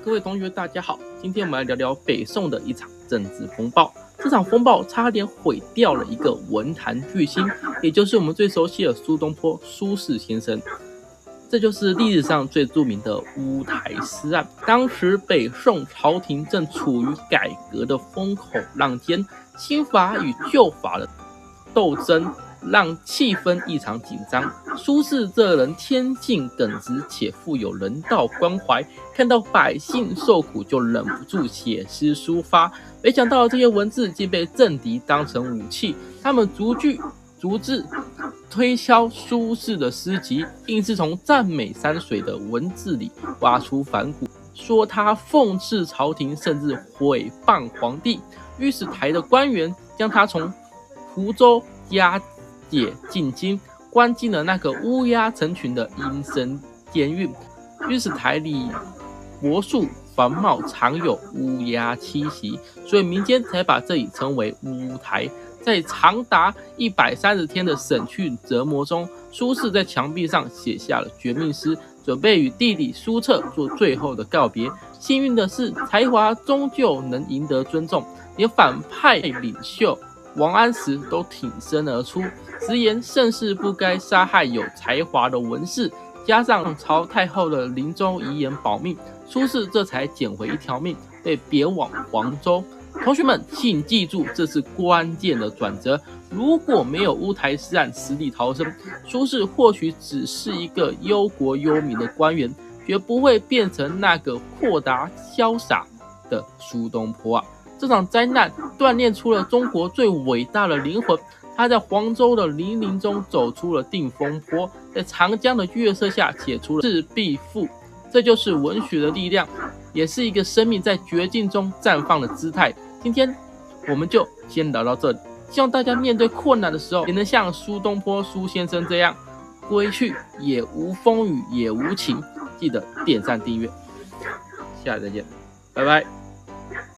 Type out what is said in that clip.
各位同学大家好，今天我们来聊聊北宋的一场政治风暴。这场风暴差点毁掉了一个文坛巨星，也就是我们最熟悉的苏东坡苏轼先生。这就是历史上最著名的乌台诗案。当时北宋朝廷正处于改革的风口浪尖，新法与旧法的斗争让气氛异常紧张。苏轼这人天性耿直且富有人道关怀，看到百姓受苦就忍不住写诗抒发。没想到这些文字竟被政敌当成武器，他们逐句逐字推敲苏轼的诗集，硬是从赞美山水的文字里挖出反骨，说他讽刺朝廷，甚至毁谤皇帝。御史台的官员将他从蒲州押解进京，关进了那个乌鸦成群的阴森监狱。御史台里柏树繁茂，常有乌鸦栖息，所以民间才把这里称为乌台。在长达130天的审讯折磨中，苏轼在墙壁上写下了绝命诗，准备与弟弟苏辙做最后的告别。幸运的是，才华终究能赢得尊重，连反派领袖王安石都挺身而出，直言盛世不该杀害有才华的文士，加上曹太后的临终遗言保命，苏轼这才捡回一条命，被贬往黄州。同学们，请记住，这是关键的转折。如果没有乌台诗案死里逃生，苏轼或许只是一个忧国忧民的官员，绝不会变成那个豁达潇洒的苏东坡啊！这场灾难锻炼出了中国最伟大的灵魂。他在黄州的林林中走出了定风波，在长江的月色下写出了《赤壁赋》。这就是文学的力量，也是一个生命在绝境中绽放的姿态。今天我们就先聊到这里，希望大家面对困难的时候，也能像苏东坡苏先生这样，归去也无风雨也无晴。记得点赞订阅，下次再见，拜拜。